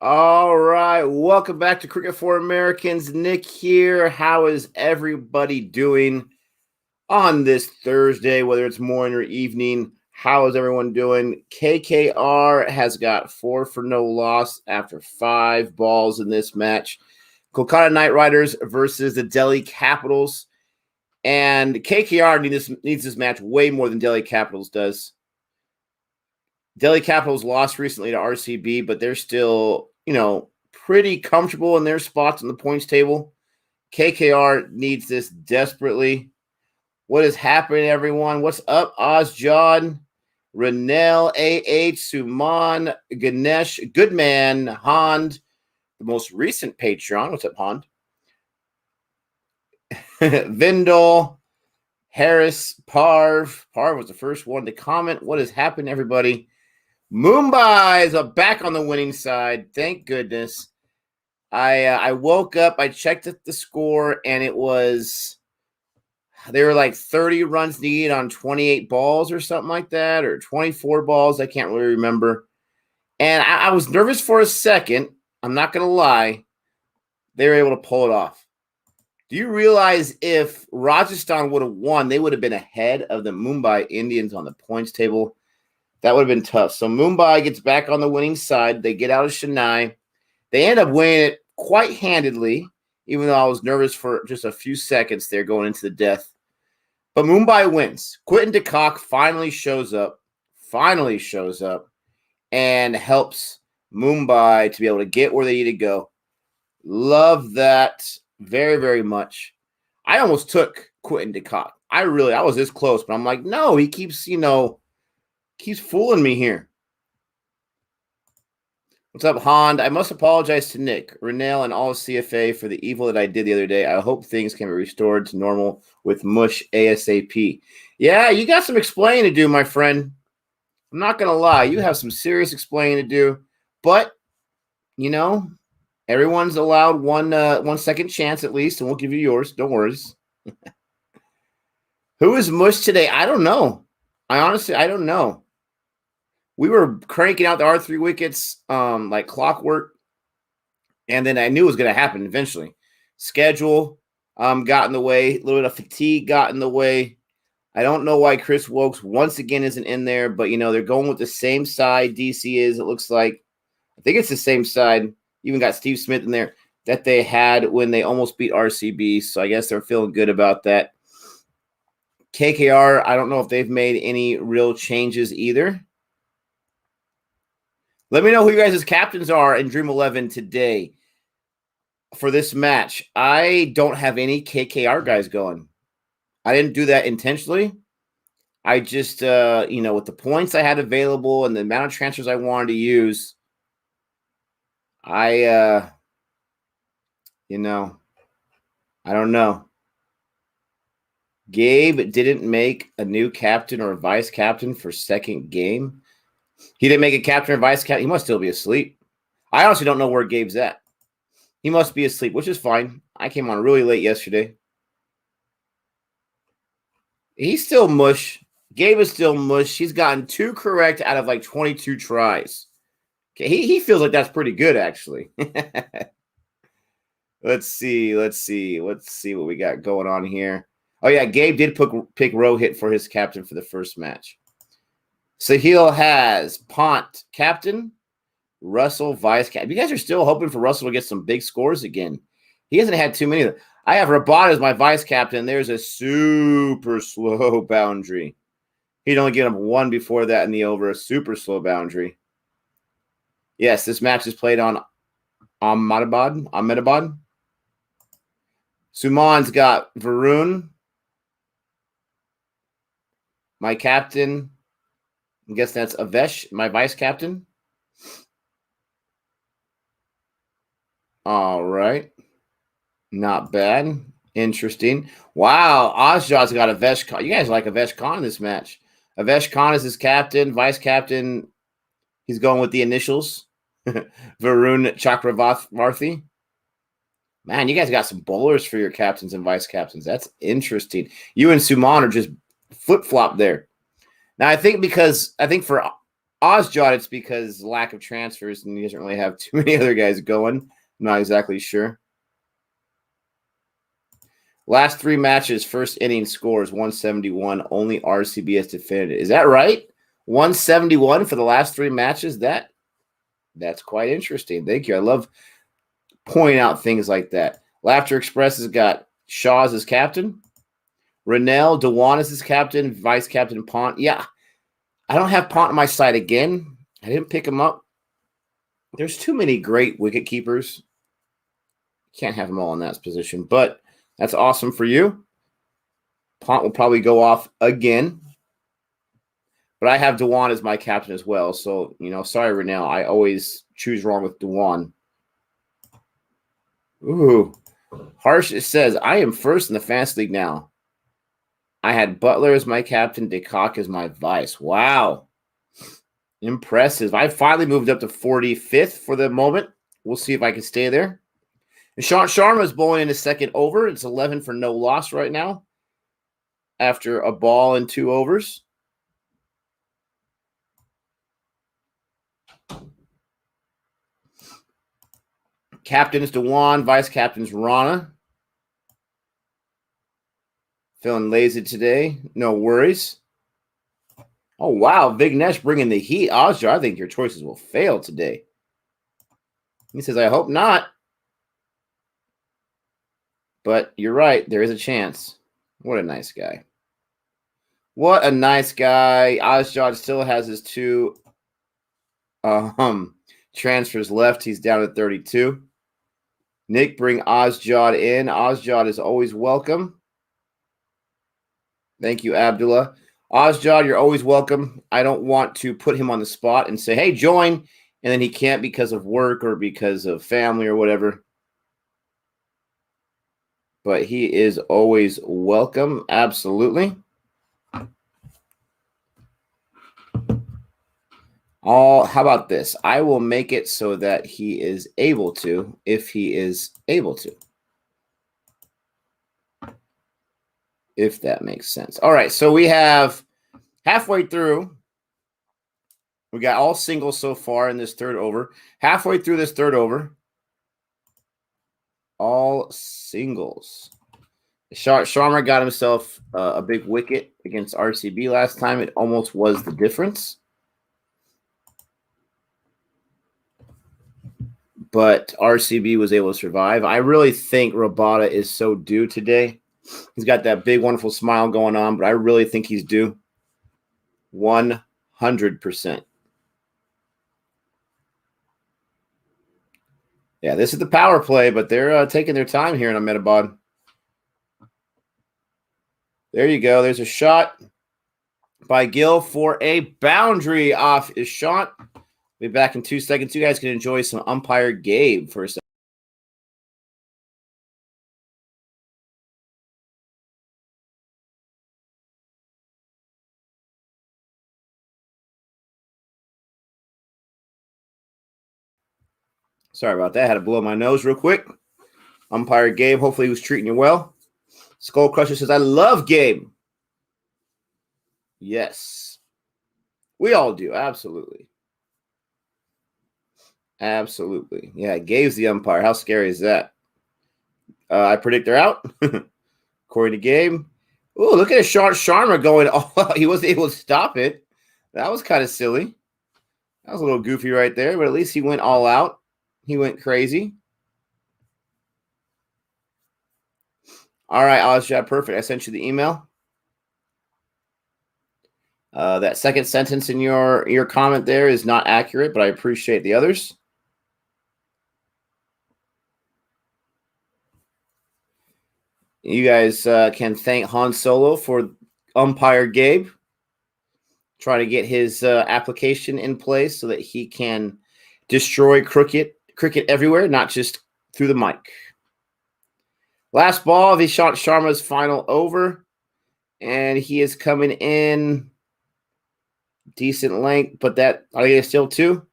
All right, welcome back to Cricket for Americans. Nick here. How is everybody doing on this Thursday, whether it's morning or evening? How is everyone doing? KKR has got 4 for no loss after 5 balls in this match. Kolkata Knight Riders versus the Delhi Capitals. And KKR needs this match way more than Delhi Capitals does. Delhi Capitals lost recently to RCB, but they're still, pretty comfortable in their spots on the points table. KKR needs this desperately. What is happening, everyone? What's up, Ozjod, Renell, AH, Suman, Ganesh, Goodman, Hond, the most recent Patreon. What's up, Hond? Vindal, Harris, Parv. Parv was the first one to comment. What has happened, everybody? Mumbai is back on the winning side. Thank goodness. I woke up, I checked the score, and they were like 30 runs needed on 28 balls or something like that, or 24 balls. I can't really remember. And I was nervous for a second. I'm not going to lie. They were able to pull it off. Do you realize if Rajasthan would have won, they would have been ahead of the Mumbai Indians on the points table? That would have been tough. So Mumbai gets back on the winning side. They get out of Chennai. They end up winning it quite handedly, even though I was nervous for just a few seconds there going into the death. But Mumbai wins. Quinton de Kock finally shows up and helps Mumbai to be able to get where they need to go. Love that very, very much. I almost took Quinton de Kock. I was this close, but I'm like, no, he keeps fooling me here. What's up, Hond? I must apologize to Nick, Renell, and all of CFA for the evil that I did the other day. I hope things can be restored to normal with Mush ASAP. Yeah, you got some explaining to do, my friend. I'm not going to lie. You have some serious explaining to do. But, everyone's allowed one second chance at least, and we'll give you yours. Don't worry. Who is Mush today? I don't know. I don't know. We were cranking out the R3 wickets like clockwork, and then I knew it was going to happen eventually. Schedule got in the way. A little bit of fatigue got in the way. I don't know why Chris Woakes once again isn't in there, but, they're going with the same side DC is, it looks like. I think it's the same side. Even got Steve Smith in there that they had when they almost beat RCB, so I guess they're feeling good about that. KKR, I don't know if they've made any real changes either. Let me know who you guys' captains are in Dream 11 today for this match. I don't have any KKR guys going. I didn't do that intentionally. I just, with the points I had available and the amount of transfers I wanted to use, I don't know. Gabe didn't make a new captain or a vice captain for second game. He didn't make a captain or vice captain. He must still be asleep. I honestly don't know where Gabe's at. He must be asleep, which is fine. I came on really late yesterday. He's still mush. Gabe is still mush. He's gotten 2 correct out of like 22 tries. Okay, he feels like that's pretty good, actually. Let's see what we got going on here. Oh, yeah, Gabe did pick Rohit for his captain for the first match. Sahil has Pant captain, Russell vice captain. You guys are still hoping for Russell to get some big scores again. He hasn't had too many of them. I have Rabat as my vice captain. There's a super slow boundary. He'd only get him 1 before that in the over, a super slow boundary. Yes, this match is played on Ahmedabad. Suman's got Varun. My captain, I guess that's Avesh, my vice captain. All right. Not bad. Interesting. Wow. Ozjod's got Avesh Khan. You guys like Avesh Khan in this match. Avesh Khan is his captain. Vice captain, he's going with the initials. Varun Chakravarthi. Man, you guys got some bowlers for your captains and vice captains. That's interesting. You and Suman are just flip-flop there. Now, I think for Ozjot, it's because lack of transfers, and he doesn't really have too many other guys going. I'm not exactly sure. Last 3 matches, first inning scores 171. Only RCB has defended it. Is that right? 171 for the last 3 matches? That's quite interesting. Thank you. I love pointing out things like that. Laughter Express has got Shaw as his captain. Rennell, Dewan as his captain. Vice captain Pont. Yeah, I don't have Pont on my side again. I didn't pick him up. There's too many great wicket keepers. Can't have them all in that position, but that's awesome for you. Pont will probably go off again. But I have Dewan as my captain as well. So, sorry, Rennell. I always choose wrong with Dewan. Ooh. Harsh, it says, I am first in the fantasy league now. I had Butler as my captain, DeCock as my vice. Wow. Impressive. I finally moved up to 45th for the moment. We'll see if I can stay there. Ishant Sharma is bowling in his second over. It's 11 for no loss right now after a ball and 2 overs. Captain is Dewan. Vice captain's Rana. Feeling lazy today. No worries. Oh, wow. Vignesh bringing the heat. Ozjar, I think your choices will fail today. He says, I hope not. But you're right. There is a chance. What a nice guy. What a nice guy. Ozjar still has his 2 transfers left. He's down at 32. Nick, bring Ozjod in. Ozjod is always welcome. Thank you, Abdullah. Ozjod, you're always welcome. I don't want to put him on the spot and say, hey, join, and then he can't because of work or because of family or whatever. But he is always welcome. Absolutely. How about this? I will make it so that he is able to, if he is able to. If that makes sense. All right, so we have halfway through. We got all singles so far in this third over. Halfway through this third over, all singles. Sharma got himself a big wicket against RCB last time. It almost was the difference. But RCB was able to survive. I really think Rabada is so due today. He's got that big, wonderful smile going on, but I really think he's due 100%. Yeah, this is the power play, but they're taking their time here in Ahmedabad. There you go. There's a shot by Gill for a boundary off his shot. Be back in 2 seconds. You guys can enjoy some umpire Gabe for a second. Sorry about that. I had to blow my nose real quick. Umpire Gabe, hopefully he was treating you well. Skull Crusher says, I love Gabe. Yes. We all do. Absolutely. Absolutely. Yeah, Gabe's the umpire. How scary is that? I predict they're out. According to Gabe. Oh, look at Ishant Sharma going. Oh, he wasn't able to stop it. That was kind of silly. That was a little goofy right there, but at least he went all out. He went crazy. All right, Ozjad, perfect. I sent you the email. That second sentence in your comment there is not accurate, but I appreciate the others. You guys can thank Han Solo for umpire Gabe. Try to get his application in place so that he can destroy cricket everywhere, not just through the mic. Last ball of Ishant Sharma's final over, and he is coming in decent length, but that are they still 2?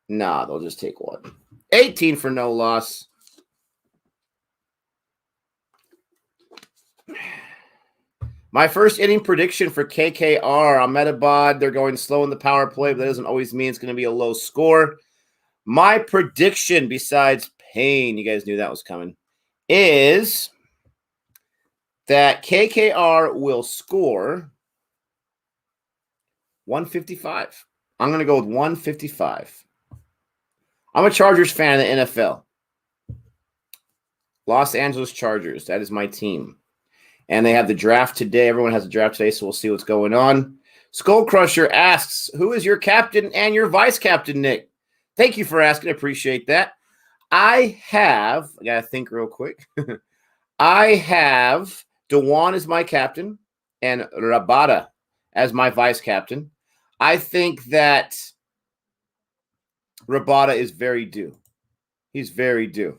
Nah, they'll just take 1. 18 for no loss. My first inning prediction for KKR, Ahmedabad, they're going slow in the power play, but that doesn't always mean it's going to be a low score. My prediction, besides pain, you guys knew that was coming, is that KKR will score 155. I'm going to go with 155. I'm a Chargers fan in the NFL. Los Angeles Chargers, that is my team. And they have the draft today. Everyone has a draft today, so we'll see what's going on. Skull Crusher asks, who is your captain and your vice captain, Nick? Thank you for asking. I appreciate that. I got to think real quick. I have Dewan as my captain and Rabada as my vice captain. I think that Rabada is very due. He's very due.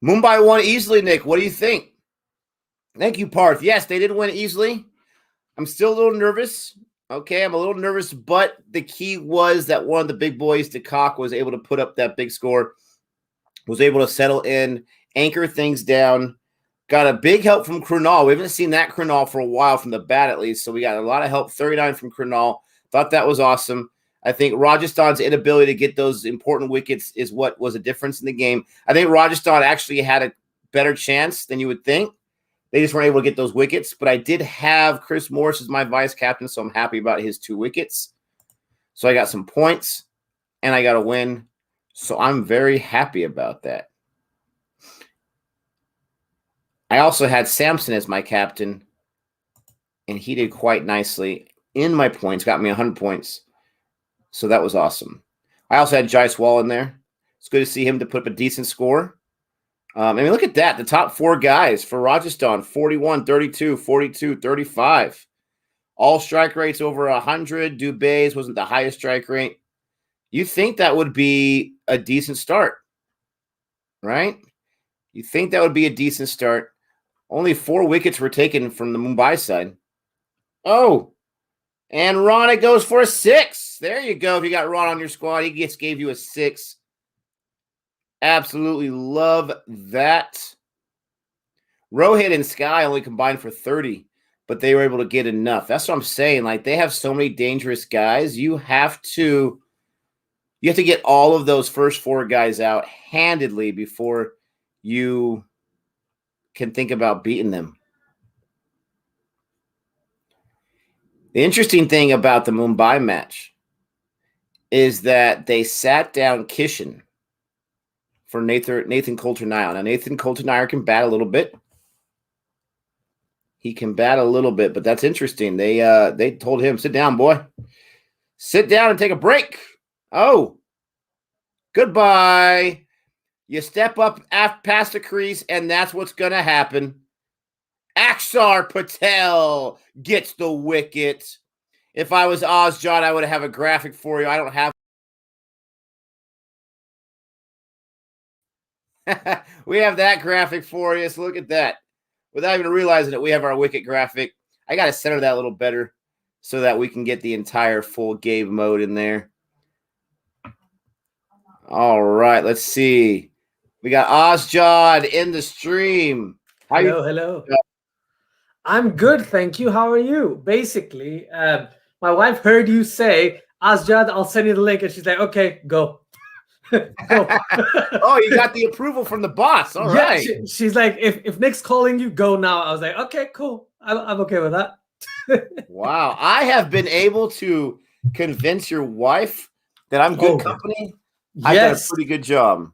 Mumbai won easily, Nick. What do you think? Thank you, Parth. Yes, they did win easily. I'm still a little nervous. Okay, I'm a little nervous, but the key was that one of the big boys, DeCock, was able to put up that big score, was able to settle in, anchor things down, got a big help from Krunal. We haven't seen that Krunal for a while from the bat at least, so we got a lot of help, 39 from Krunal. Thought that was awesome. I think Rajasthan's inability to get those important wickets is what was a difference in the game. I think Rajasthan actually had a better chance than you would think. They just weren't able to get those wickets. But I did have Chris Morris as my vice captain, so I'm happy about his 2 wickets. So I got some points, and I got a win. So I'm very happy about that. I also had Samson as my captain, and he did quite nicely in my points, got me 100 points. So that was awesome. I also had Jaiswal in there. It's good to see him to put up a decent score. I mean, look at that. The top 4 guys for Rajasthan, 41, 32, 42, 35. All strike rates over 100. Dubey's wasn't the highest strike rate. You think that would be a decent start, right? You think that would be a decent start. Only 4 wickets were taken from the Mumbai side. Oh, and Ron, it goes for a 6. There you go. If you got Ron on your squad, he just gave you a 6. Absolutely love that. Rohit and Sky only combined for 30, but they were able to get enough. That's what I'm saying. Like, they have so many dangerous guys. You have to get all of those first 4 guys out handedly before you can think about beating them. The interesting thing about the Mumbai match is that they sat down Kishan for Nathan Coulter-Nile. Now, Nathan Coulter-Nile can bat a little bit. He can bat a little bit, but that's interesting. They told him, sit down, boy. Sit down and take a break. Oh, goodbye. You step up past the crease, and that's what's going to happen. Akshar Patel gets the wicket. If I was Ozjot, I would have a graphic for you. I don't have. We have that graphic for you. So look at that. Without even realizing it, we have our wicket graphic. I got to center that a little better so that we can get the entire full Gabe mode in there. All right, let's see. We got Ozjod in the stream. Hello. I'm good, thank you. How are you? Basically, my wife heard you say, Ozjod, I'll send you the link. And she's like, okay, go. Go. Oh, you got the approval from the boss. All right. She's like, if Nick's calling you, go now. I was like, okay, cool. I'm okay with that. Wow. I have been able to convince your wife that I'm good company. Yes. I done a pretty good job.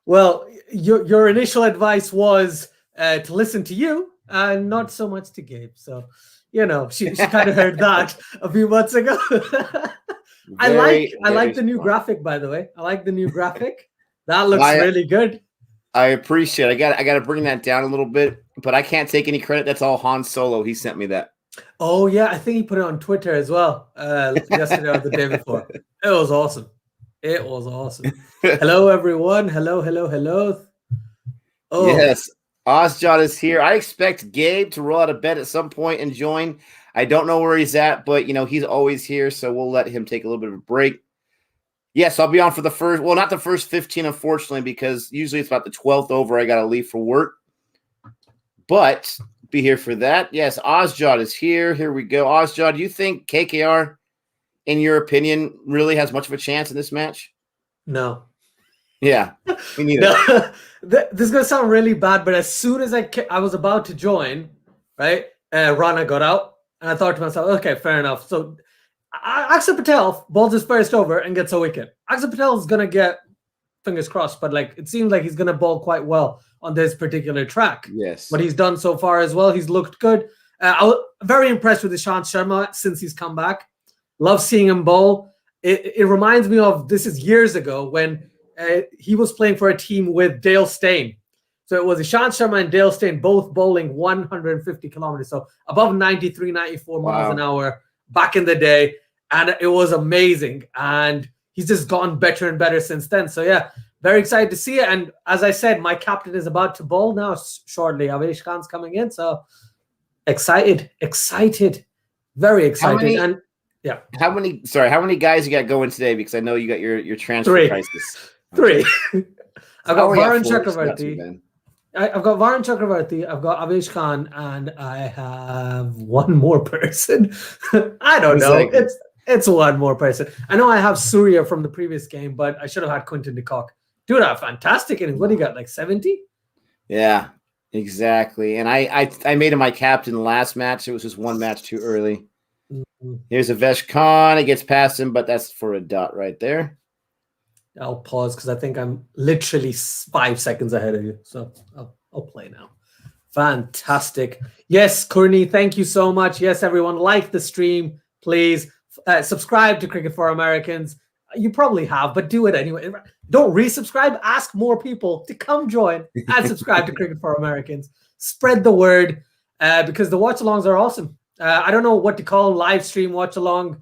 Well, your initial advice was to listen to you and not so much to Gabe. So, she kind of heard that a few months ago. I like the new graphic, by the way. I like the new graphic. That looks really good. I appreciate it. I got to bring that down a little bit, but I can't take any credit. That's all Han Solo. He sent me that. Oh, yeah. I think he put it on Twitter as well yesterday or the day before. It was awesome. Hello, everyone. Hello. Oh. Yes. Ozjot is here. I expect Gabe to roll out of bed at some point and join. I don't know where he's at, but, he's always here, so we'll let him take a little bit of a break. Yes, I'll be on for the first – well, not the first 15, unfortunately, because usually it's about the 12th over I got to leave for work. But be here for that. Yes, Ozjod is here. Here we go. Ozjod, do you think KKR, in your opinion, really has much of a chance in this match? No. Yeah, me neither. No. This is going to sound really bad, but as soon as I was about to join, right, Rana got out, and I thought to myself, okay, fair enough. So Axar Patel bowls his first over and gets a wicket. Axar Patel is going to get, fingers crossed, but like it seems like he's going to bowl quite well on this particular track. Yes. What he's done so far as well, he's looked good. I was very impressed with Ishant Sharma since he's come back. Love seeing him bowl. It reminds me of, this is years ago when he was playing for a team with Dale Steyn. So it was Ishant Sharma and Dale Steyn both bowling 150 kilometers, so above 93, 94 miles an hour back in the day. And it was amazing. And he's just gotten better and better since then. So yeah, very excited to see it. And as I said, my captain is about to bowl now shortly. Avesh Khan's coming in. So excited, very excited. How many guys you got going today? Because I know you got your transfer crisis. 3. I've got Varun Chakravarti. I've got Varun Chakravarti. I've got Avesh Khan, and I have one more person. I don't know. It's one more person. I know I have Surya from the previous game, but I should have had Quinton de Kock. Dude, a fantastic innings. What do you got? Like 70? Yeah, exactly. And I made him my captain last match. It was just one match too early. Mm-hmm. Here's Avesh Khan. It gets past him, but that's for a dot right there. I'll pause because I think I'm literally 5 seconds ahead of you. So I'll play now. Fantastic. Yes, Courtney, thank you so much. Yes, everyone, like the stream, please. Subscribe to Cricket for Americans. You probably have, but do it anyway. Don't resubscribe. Ask more people to come join and subscribe to Cricket for Americans. Spread the word because the watch-alongs are awesome. I don't know what to call live stream watch-along.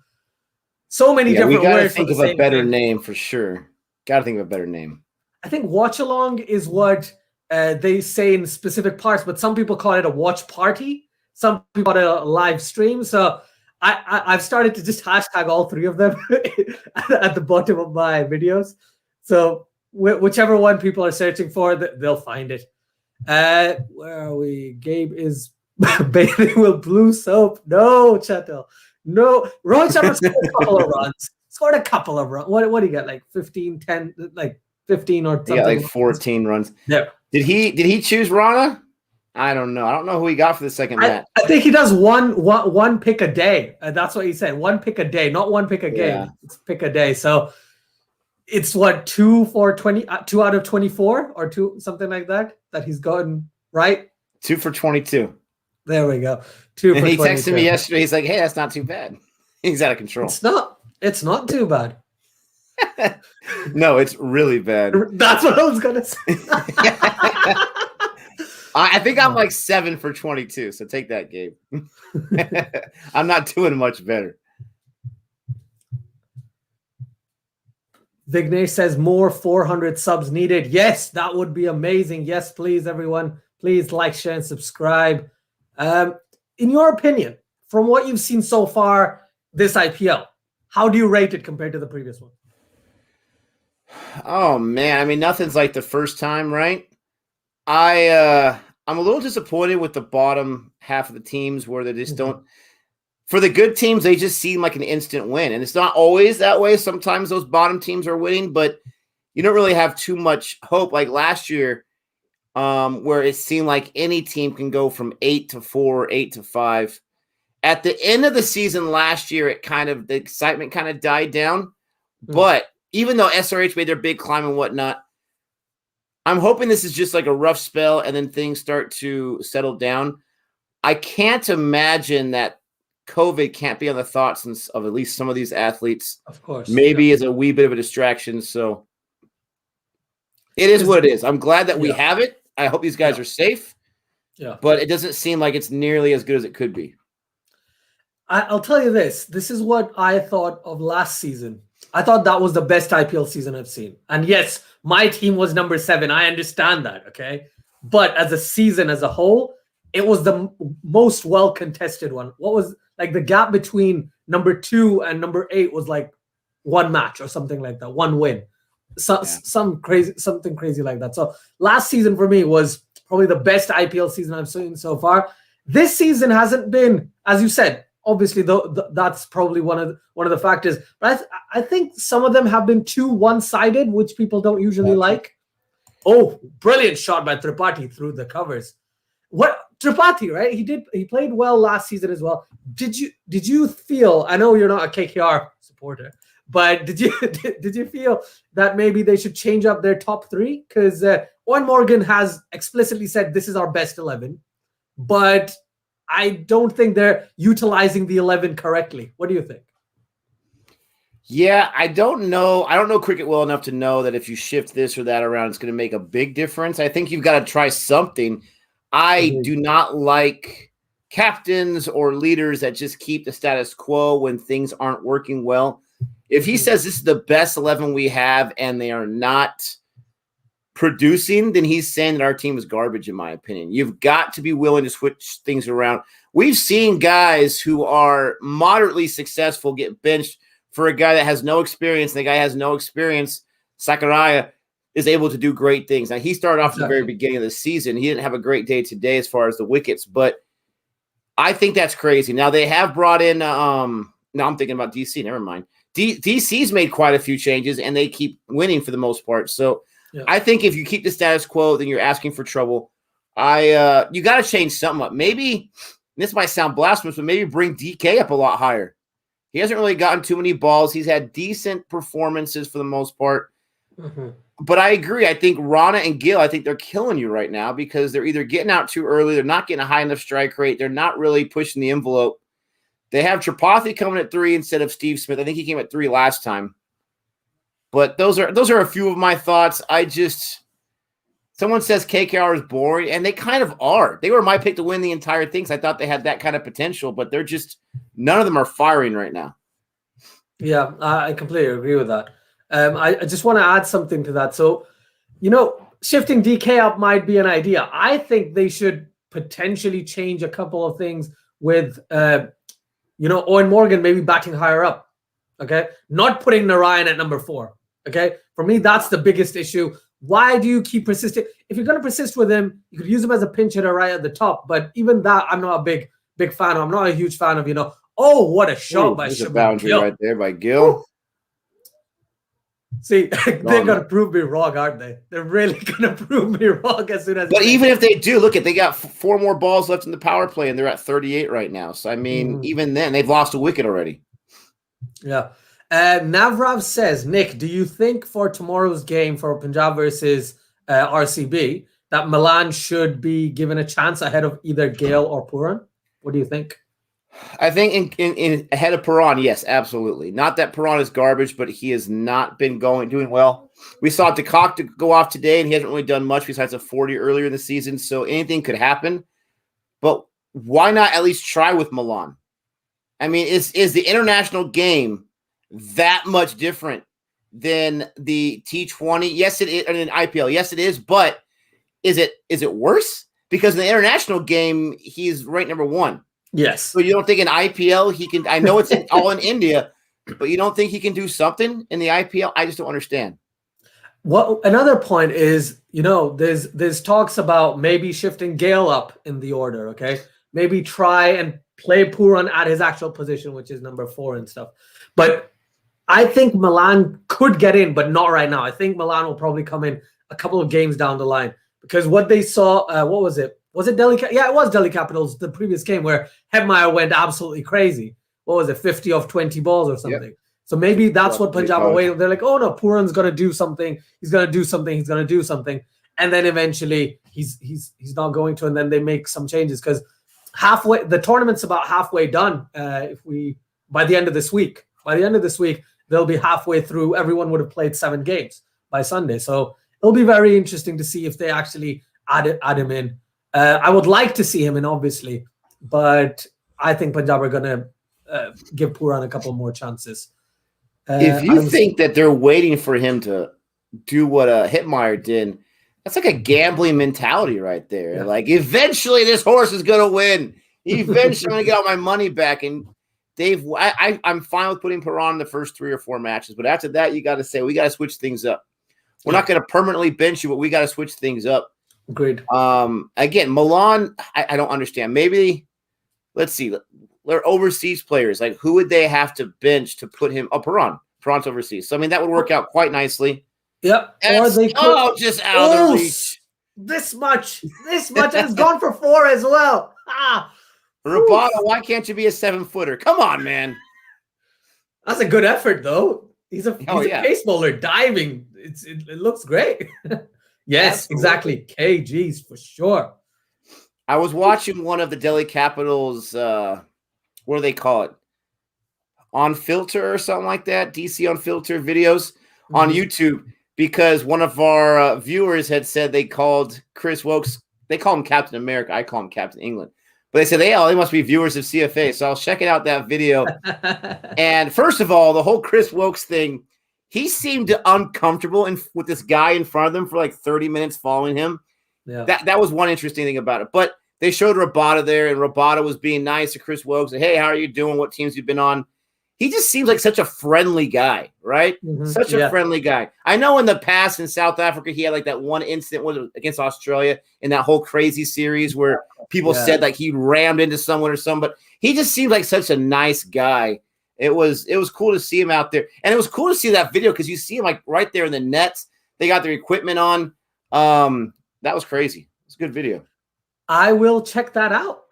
So many different words. Think of a better name for sure. Got to think of a better name. I think watch-along is what they say in specific parts, but some people call it a watch party. Some people call it a live stream. So I've started to just hashtag all 3 of them at the bottom of my videos. So whichever one people are searching for, they'll find it. Where are we? Gabe is bathing with blue soap. No, Chatel. No. Rohit Sharma scored a couple of runs. Scored a couple of runs. What do you get? Like 15, 10, like 15 or something? Yeah, like 14 runs. Yeah. Did he choose Rana? I don't know. I don't know who he got for the second match. I think he does one pick a day. That's what he said. 1 pick a day, not 1 pick a game. Yeah. It's pick a day. So it's what 2 for 20, 2 out of 24 or 2 something like that he's gotten right. 2 for 22. There we go. 2 and for he 22. texted me yesterday. He's like, "Hey, that's not too bad." He's out of control. It's not too bad. No, it's really bad. That's what I was gonna say. I think I'm like 7 for 22. So take that, Gabe. I'm not doing much better. Vignesh says more 400 subs needed. Yes, that would be amazing. Yes, please, everyone. Please like, share, and subscribe. In your opinion, from what you've seen so far this IPL, how do you rate it compared to the previous one? Oh, man. I mean, nothing's like the first time, right? I'm a little disappointed with the bottom half of the teams where they just don't. For the good teams, they just seem like an instant win. And it's not always that way. Sometimes those bottom teams are winning, but you don't really have too much hope. Like last year, where it seemed like any team can go from 8 to 4, 8 to 5. At the end of the season last year, the excitement kind of died down. But even though SRH made their big climb and whatnot, I'm hoping this is just like a rough spell and then things start to settle down. I can't imagine that COVID can't be on the thoughts of at least some of these athletes. Of course. Maybe as a wee bit of a distraction. So it is what it is. I'm glad that we have it. I hope these guys are safe. Yeah. But it doesn't seem like it's nearly as good as it could be. I'll tell you this. This is what I thought of last season. I thought that was the best IPL season I've seen. And yes, my team was number 7. I understand that, okay? But as a season as a whole, it was the most well-contested one. What was like the gap between number 2 and number 8 was like 1 match or something like that, 1 win. Something crazy like that. So last season for me was probably the best IPL season I've seen so far. This season hasn't been, as you said, obviously that's probably one of the factors. But I think some of them have been too one-sided, which people don't usually like. Oh, brilliant shot by Tripathi through the covers. What Tripathi, right? He played well last season as well. Did you feel? I know you're not a KKR supporter, but did you feel that maybe they should change up their top three? Because Owen Morgan has explicitly said this is our best 11, but I don't think they're utilizing the 11 correctly. What do you think? Yeah, I don't know. I don't know cricket well enough to know that if you shift this or that around, it's going to make a big difference. I think you've got to try something. I do not like captains or leaders that just keep the status quo when things aren't working well. If he says this is the best 11 we have and they are not producing, then he's saying that our team is garbage, in my opinion. You've got to be willing to switch things around. We've seen guys who are moderately successful get benched for a guy that has no experience. The guy has no experience. Sakaraya is able to do great things. Now, he started off at the very beginning of the season. He didn't have a great day today as far as the wickets, but I think that's crazy. Now, they have brought in no, I'm thinking about DC. Never mind. DC's made quite a few changes, and they keep winning for the most part. So yeah. I think if you keep the status quo, then you're asking for trouble. You got to change something up. Maybe, this might sound blasphemous, but maybe bring DK up a lot higher. He hasn't really gotten too many balls. He's had decent performances for the most part. Mm-hmm. But I agree. I think Rana and Gill, I think they're killing you right now because they're either getting out too early, they're not getting a high enough strike rate, they're not really pushing the envelope. They have Tripathi coming at 3 instead of Steve Smith. I think he came at 3 last time. But those are a few of my thoughts. Someone says KKR is boring, and they kind of are. They were my pick to win the entire thing, so I thought they had that kind of potential, but they're just none of them are firing right now. Yeah, I completely agree with that. I just want to add something to that. So, shifting DK up might be an idea. I think they should potentially change a couple of things with, Owen Morgan maybe batting higher up. Okay, not putting Narayan at number 4. Okay, for me that's the biggest issue. Why do you keep persisting? If you're going to persist with him, you could use him as a pinch hitter right at the top. But even that, I'm not a big fan of. I'm not a huge fan of. Oh, what a shot by Shabbat. A boundary right there by Gill. See, they're going to prove me wrong, aren't they? They're really going to prove me wrong as soon as. But even if they do, look, they got 4 more balls left in the power play, and they're at 38 right now. So, I mean, even then, they've lost a wicket already. Yeah. Navrav says, Nick, do you think for tomorrow's game for Punjab versus RCB that Milan should be given a chance ahead of either Gale or Puran? What do you think? I think in ahead of Puran, yes, absolutely. Not that Puran is garbage, but he has not been doing well. We saw DeCock to go off today, and he hasn't really done much besides a 40 earlier in the season, so anything could happen. But why not at least try with Milan? I mean, is the international game that much different than the T20? Yes, it is. And in IPL, yes, it is. But is it worse? Because in the international game, he's ranked number 1. Yes. So you don't think in IPL he can? I know it's all in India, but you don't think he can do something in the IPL? I just don't understand. Well, another point is, there's talks about maybe shifting Gale up in the order. Okay, maybe try and play Puran at his actual position, which is number 4 and stuff. But I think Milan could get in, but not right now. I think Milan will probably come in a couple of games down the line because what they saw, what was it? Was it Delhi? Yeah, it was Delhi Capitals, the previous game where Hebmeyer went absolutely crazy. What was it, 50 off 20 balls or something? Yep. So maybe that's what Punjab are waiting. They're like, oh no, Puran's going to do something. He's going to do something. He's going to do something. And then eventually he's not going to, and then they make some changes because the tournament's about halfway done. By the end of this week, they'll be halfway through. Everyone would have played 7 games by Sunday. So it'll be very interesting to see if they actually add him in. I would like to see him in, obviously, but I think Punjab are going to give Puran a couple more chances. If you think that they're waiting for him to do what Hitmeyer did, that's like a gambling mentality right there. Yeah. Like, eventually this horse is going to win. Eventually I'm going to get all my money back. And Dave, I'm fine with putting Puran in the first 3 or 4 matches, but after that, you got to say, we got to switch things up. We're not going to permanently bench you, but we got to switch things up. Agreed. Again, Milan, I don't understand. Maybe, let's see, they're overseas players. Like, who would they have to bench to put him? Oh, Peron's overseas. So, I mean, that would work out quite nicely. Yep. Or they could. Just out of the reach. This much, and it's gone for 4 as well. Rabada, why can't you be a 7-footer? Come on, man. That's a good effort, though. He's a pace bowler diving. It looks great. Yes, absolutely. Exactly. KGs for sure. I was watching one of the Delhi Capitals. What do they call it? On Filter or something like that. DC on Filter videos on YouTube, because one of our viewers had said they called Chris Woakes. They call him Captain America. I call him Captain England. But they said they must be viewers of CFA. So I was checking out that video. And first of all, the whole Chris Woakes thing, he seemed uncomfortable with this guy in front of them for like 30 minutes following him. Yeah. That was one interesting thing about it. But they showed Rabada there, and Rabada was being nice to Chris Woakes. Hey, how are you doing? What teams you've been on? He just seems like such a friendly guy, right? Such a friendly guy. I know in the past in South Africa, he had like that one incident against Australia in that whole crazy series where people said like he rammed into someone or something, but he just seemed like such a nice guy. It was cool to see him out there. And it was cool to see that video because you see him like right there in the nets. They got their equipment on. That was crazy. It's a good video. I will check that out.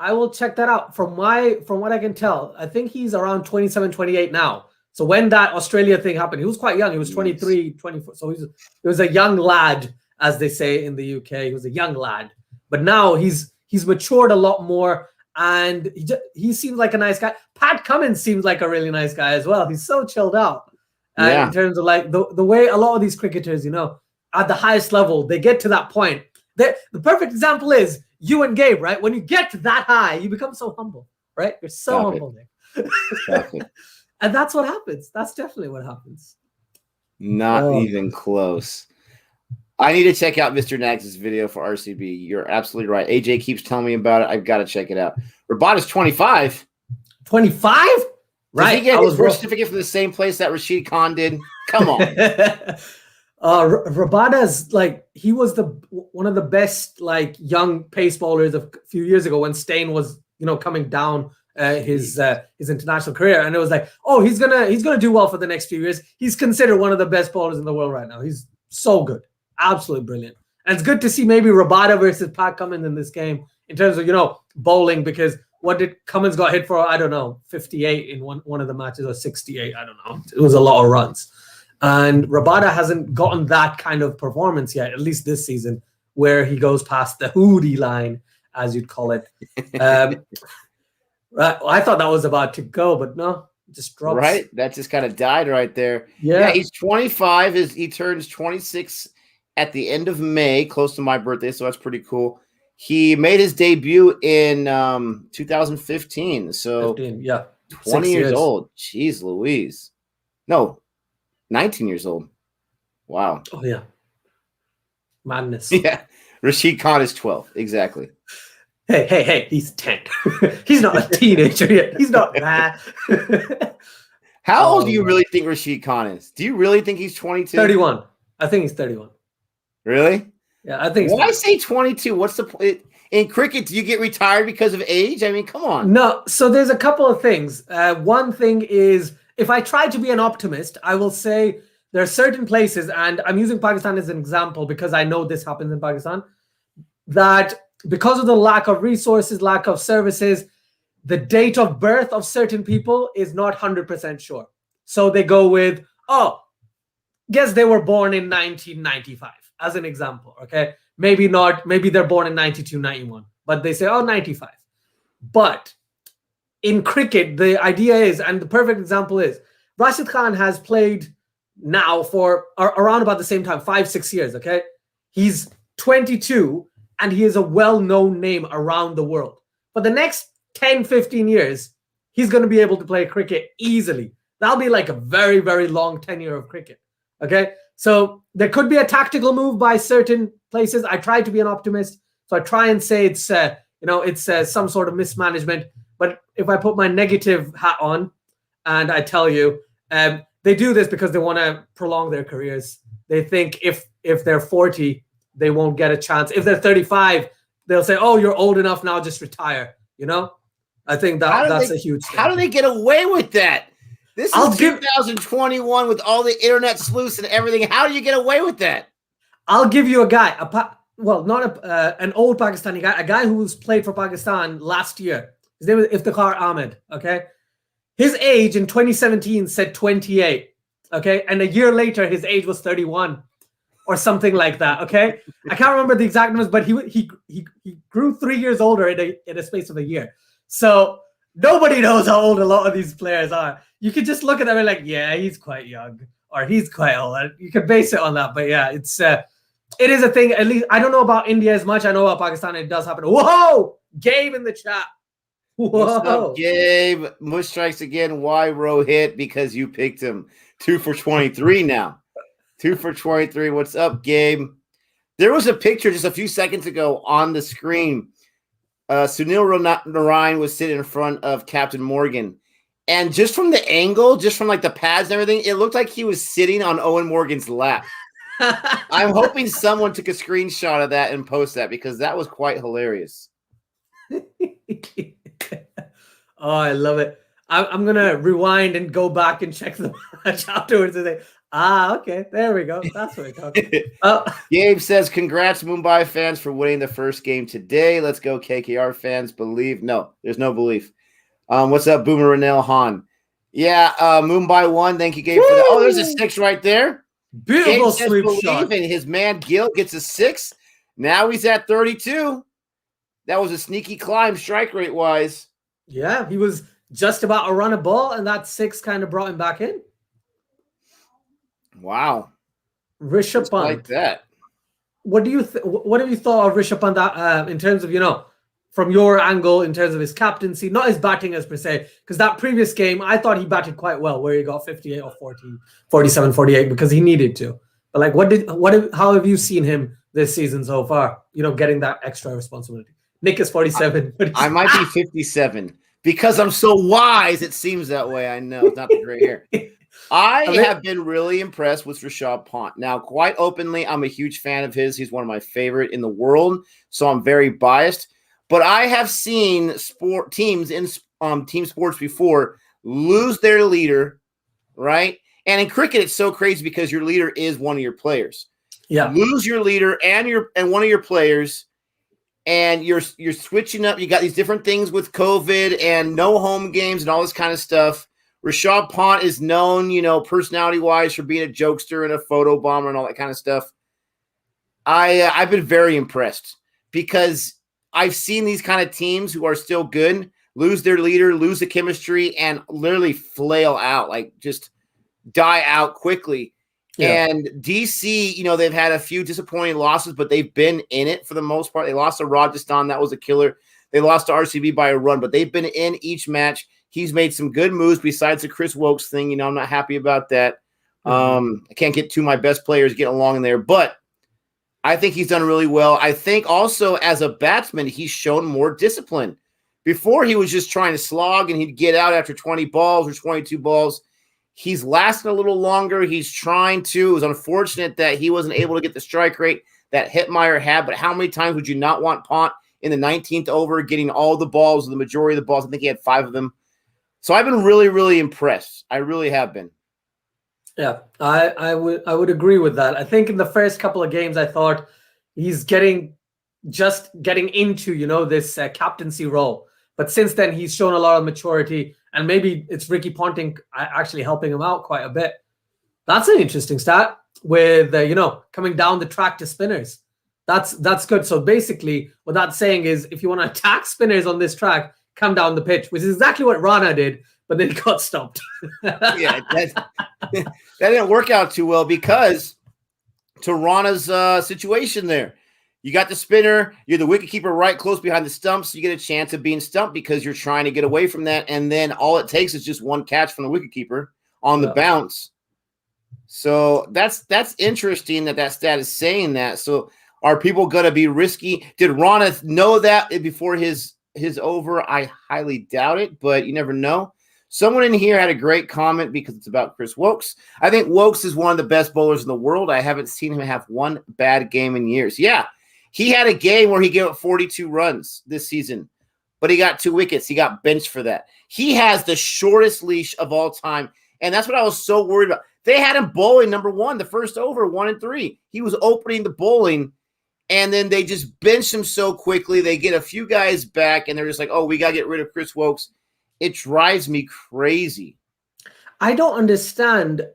From what I can tell, I think he's around 27, 28 now. So when that Australia thing happened, he was quite young. He was 23, 24. So he was a young lad, as they say in the UK. He was a young lad. But now he's matured a lot more, and he seems like a nice guy. Pat Cummins seems like a really nice guy as well. He's so chilled out in terms of like the way a lot of these cricketers, at the highest level, they get to that point. The perfect example is you and Gabe, right? When you get to that high, you become so humble, right? You're so humble, Nick. And that's what happens. That's definitely what happens. Not even close. I need to check out Mr. Nags' video for RCB. You're absolutely right. AJ keeps telling me about it. I've got to check it out. Rabada's 25. 25? Right. Did he get his birth certificate from the same place that Rashid Khan did? Come on. Rabada's like, he was one of the best like young pace bowlers a few years ago when Stain was coming down his international career, and it was like, oh, he's gonna do well for the next few years. He's considered one of the best bowlers in the world right now. He's so good, absolutely brilliant, and it's good to see maybe Rabada versus Pat Cummins in this game in terms of bowling, because what did Cummins got hit for? I don't know, 58 in one of the matches, or 68. I don't know. It was a lot of runs. And Rabada hasn't gotten that kind of performance yet, at least this season, where he goes past the hoodie line, as you'd call it. I thought that was about to go, but no, it just drops. Right? That just kind of died right there. Yeah, he's 25. He turns 26 at the end of May, close to my birthday, so that's pretty cool. He made his debut in 2015, so 20 years old. Jeez Louise. No. 19 years old. Wow. Oh, yeah. Madness. Yeah. Rashid Khan is 12. Exactly. Hey. He's 10. He's not a teenager yet. He's not that. How old do you really think Rashid Khan is? Do you really think he's 22? 31. I think he's 31. Really? Yeah, I think. Why say 22? What's the point? In cricket, do you get retired because of age? I mean, come on. No. So there's a couple of things. One thing is, if I try to be an optimist, I will say there are certain places, and I'm using Pakistan as an example because I know this happens in Pakistan, that because of the lack of resources, lack of services, the date of birth of certain people is not 100% sure. So they go with, guess they were born in 1995, as an example, okay? Maybe not, maybe they're born in 92, 91, but they say, 95. But in cricket, the idea is, and the perfect example is, Rashid Khan has played now for around about the same time, 5-6 years, okay? He's 22, and he is a well-known name around the world. For the next 10, 15 years, he's going to be able to play cricket easily. That'll be like a very, very long tenure of cricket, okay? So there could be a tactical move by certain places. I try to be an optimist, so I try and say it's some sort of mismanagement. But if I put my negative hat on and I tell you, they do this because they want to prolong their careers. They think if they're 40, they won't get a chance. If they're 35, they'll say, "Oh, you're old enough now, just retire." I think that's a huge thing. How do they get away with that? This is 2021 with all the internet sleuths and everything. How do you get away with that? I'll give you a guy, not an old Pakistani guy, a guy who's played for Pakistan last year. His name is Iftikhar Ahmed, okay? His age in 2017 said 28, okay? And a year later, his age was 31 or something like that, okay? I can't remember the exact numbers, but he grew 3 years older in a space of a year. So nobody knows how old a lot of these players are. You could just look at them and like, yeah, he's quite young or he's quite old. You could base it on that. But yeah, it is a thing. At least I don't know about India as much. I know about Pakistan. It does happen. Whoa! Gabe in the chat. Whoa. What's up, Gabe? Mush strikes again. Why Rohit? Because you picked him. 2 for 23 now. 2 for 23. What's up, Gabe? There was a picture just a few seconds ago on the screen. Sunil Narayan was sitting in front of Captain Morgan. And just from the angle, just from like the pads and everything, it looked like he was sitting on Owen Morgan's lap. I'm hoping someone took a screenshot of that and post that because that was quite hilarious. Oh, I love it. I'm going to rewind and go back and check the match afterwards and say, okay, there we go. That's what we're talking about. Gabe says, congrats, Mumbai fans, for winning the first game today. Let's go, KKR fans. Believe. No, there's no belief. What's up, Boomer Renell Han? Yeah, Mumbai won. Thank you, Gabe, for that. Oh, there's a 6 right there. Beautiful sweep shot. And his man Gil gets a 6. Now he's at 32. That was a sneaky climb strike rate wise. Yeah, he was just about to run a ball, and that 6 kind of brought him back in. Wow. Rishabh Pant. Like that. What have you thought of Rishabh Pant in terms of, from your angle, in terms of his captaincy, not his batting as per se, because that previous game, I thought he batted quite well, where he got 58 or 40, 47, 48, because he needed to. But like, how have you seen him this season so far, getting that extra responsibility? Nick is 47. I might be 57 because I'm so wise. It seems that way. I know it's not the gray hair. I have been really impressed with Rishabh Pant. Now, quite openly, I'm a huge fan of his. He's one of my favorite in the world, so I'm very biased. But I have seen teams in team sports before lose their leader, right? And in cricket, it's so crazy because your leader is one of your players. Yeah, lose your leader and one of your players. And you're switching up. You got these different things with COVID and no home games and all this kind of stuff. Rishabh Pant is known, personality-wise for being a jokester and a photo bomber and all that kind of stuff. I've been very impressed because I've seen these kind of teams who are still good lose their leader, lose the chemistry, and literally flail out, like just die out quickly. Yeah. And DC, they've had a few disappointing losses, but they've been in it for the most part. They lost to Rajasthan. That was a killer. They lost to RCB by a run, but they've been in each match. He's made some good moves besides the Chris Woakes thing. I'm not happy about that. I can't get two of my best players getting along in there, but I think he's done really well. I think also as a batsman, he's shown more discipline. Before, he was just trying to slog, and he'd get out after 20 balls or 22 balls. He's lasting a little longer. He's trying to. It was unfortunate that he wasn't able to get the strike rate that Hetmeyer had, but how many times would you not want Pant in the 19th over getting all the balls, the majority of the balls? I think he had 5 of them. So I've been really, really impressed. I really have been. Yeah, I would agree with that. I think in the first couple of games, I thought he's getting into, this captaincy role. But since then, he's shown a lot of maturity, and maybe it's Ricky Ponting actually helping him out quite a bit. That's an interesting stat with, coming down the track to spinners. That's good. So basically, what that's saying is if you want to attack spinners on this track, come down the pitch, which is exactly what Rana did, but then he got stopped. Yeah, that didn't work out too well because to Rana's situation there. You got the spinner, you're the wicketkeeper right close behind the stumps, so you get a chance of being stumped because you're trying to get away from that, and then all it takes is just one catch from the wicketkeeper on the bounce. So that's interesting that stat is saying that. So are people going to be risky? Did Rana know that before his over? I highly doubt it, but you never know. Someone in here had a great comment because it's about Chris Woakes. I think Woakes is one of the best bowlers in the world. I haven't seen him have one bad game in years. Yeah, he had a game where he gave up 42 runs this season, but he got 2 wickets. He got benched for that. He has the shortest leash of all time, and that's what I was so worried about. They had him bowling number 1, the first over, 1 and 3. He was opening the bowling, and then they just bench him so quickly. They get a few guys back, and they're just like, oh, we got to get rid of Chris Woakes. It drives me crazy. I don't understand.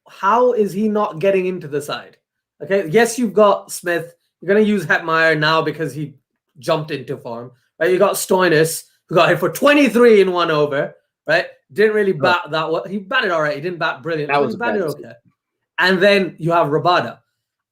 How is he not getting into the side? Okay, yes, you've got Smith. You're going to use Hetmeyer now because he jumped into form. Right? You got Stoinis, who got hit for 23 in 1 over. Right? Didn't really bat that well. He batted all right. He didn't bat brilliantly. He batted okay. And then you have Rabada.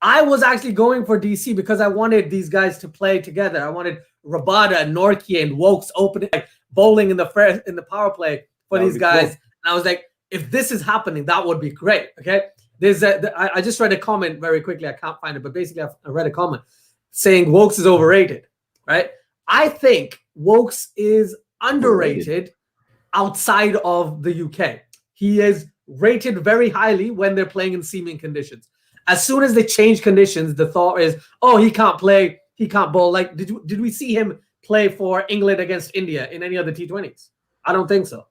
I was actually going for DC because I wanted these guys to play together. I wanted Rabada and Nortje and Woakes opening, like bowling in the power play for these guys. Cool. And I was like, if this is happening, that would be great. Okay. I just read a comment very quickly. I can't find it, but basically I read a comment saying Woakes is overrated. Right. I think Woakes is underrated outside of the UK. He is rated very highly when they're playing in seaming conditions. As soon as they change conditions, the thought is, oh, he can't play, he can't bowl. Like, did we see him play for England against India in any of the T20s? I don't think so.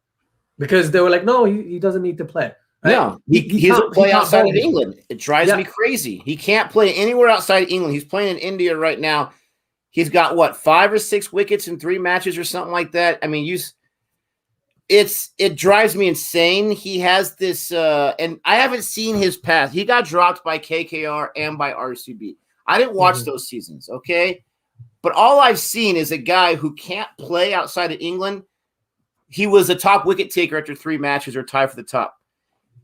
Because they were like, no, he doesn't need to play. Right? No, he doesn't play outside of England. It drives me crazy. He can't play anywhere outside of England. He's playing in India right now. He's got, what, 5 or 6 wickets in 3 matches or something like that? I mean, it drives me insane. He has this, and I haven't seen his path. He got dropped by KKR and by RCB. I didn't watch those seasons, okay? But all I've seen is a guy who can't play outside of England. He was a top wicket taker after 3 matches or tied for the top.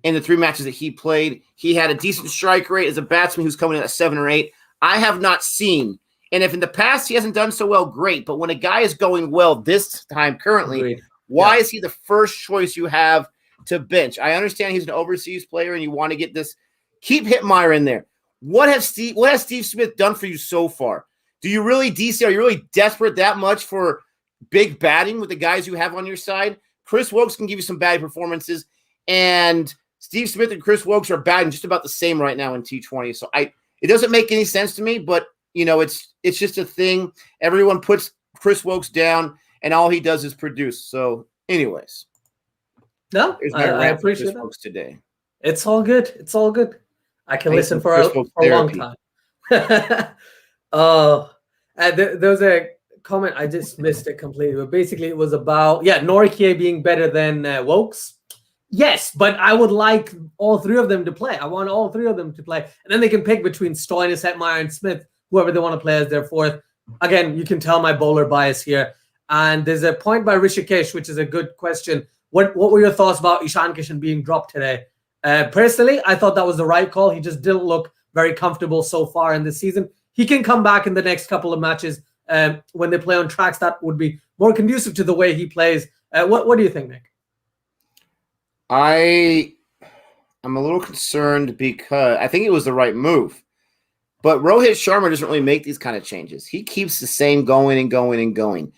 In the 3 matches that he played, he had a decent strike rate as a batsman who's coming in at 7 or 8. I have not seen, and if in the past he hasn't done so well, great. But when a guy is going well this time currently, why is he the first choice you have to bench? I understand he's an overseas player and you want to get this. Keep Hetmeyer in there. What has Steve Smith done for you so far? Do you really, DC, are you really desperate that much for big batting with the guys you have on your side? Chris Woakes can give you some batting performances, and Steve Smith and Chris Woakes are batting just about the same right now in T20. So it doesn't make any sense to me, but it's just a thing. Everyone puts Chris Woakes down, and all he does is produce. So, anyways, no, I appreciate that today. It's all good. It's all good. I can listen for a long time. There was a comment, I just missed it completely. But basically, it was about Nortje being better than Woakes. Yes, but I would like all 3 of them to play. I want all 3 of them to play, and then they can pick between Stoinis, Hetmeyer, and Smith, whoever they want to play as their 4th. Again, you can tell my bowler bias here. And there's a point by Rishikesh, which is a good question. What were your thoughts about Ishan Kishan being dropped today? Personally, I thought that was the right call. He just didn't look very comfortable so far in this season. He can come back in the next couple of matches when they play on tracks that would be more conducive to the way he plays. What do you think, Nick? I'm a little concerned because I think it was the right move. But Rohit Sharma doesn't really make these kind of changes. He keeps the same going and going and going.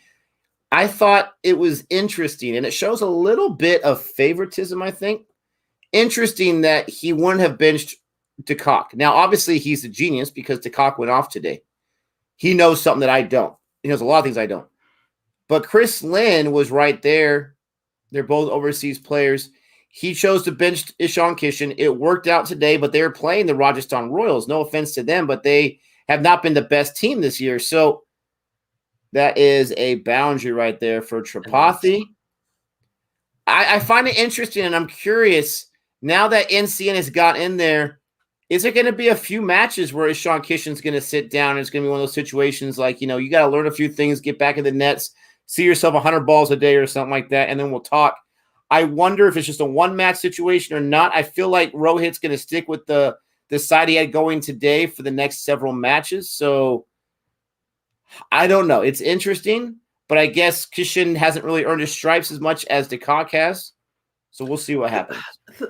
I thought it was interesting, and it shows a little bit of favoritism, I think. Interesting that he wouldn't have benched de Kock. Now, obviously, he's a genius because de Kock went off today. He knows something that I don't. He knows a lot of things I don't. But Chris Lynn was right there. They're both overseas players. He chose to bench Ishan Kishan. It worked out today, but they were playing the Rajasthan Royals. No offense to them, but they have not been the best team this year. So that is a boundary right there for Tripathi. I find it interesting, and I'm curious, now that NCN has got in there, is there going to be a few matches where Ishan Kishan's going to sit down and it's going to be one of those situations like, you got to learn a few things, get back in the nets, see yourself 100 balls a day or something like that, and then we'll talk. I wonder if it's just a one-match situation or not. I feel like Rohit's going to stick with the side he had going today for the next several matches. So I don't know. It's interesting, but I guess Kishan hasn't really earned his stripes as much as de Kock has. So we'll see what happens.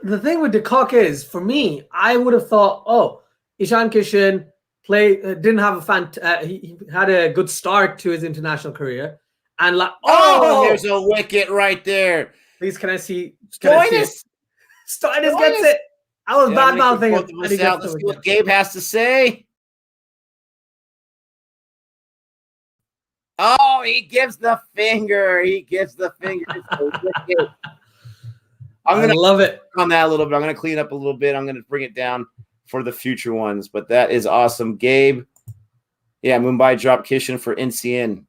The thing with de Kock is, for me, I would have thought, Ishan Kishan didn't have he had a good start to his international career. And there's a wicket right there. Please, can I see Stoinis. Stoinis gets it. I was bad mouthing him. Let's see what Gabe has to say. Oh, he gives the finger. He gives the finger. I'm gonna love it on that a little bit. I'm gonna clean up a little bit. I'm gonna bring it down for the future ones. But that is awesome, Gabe. Yeah, Mumbai dropped Kishan for NCN.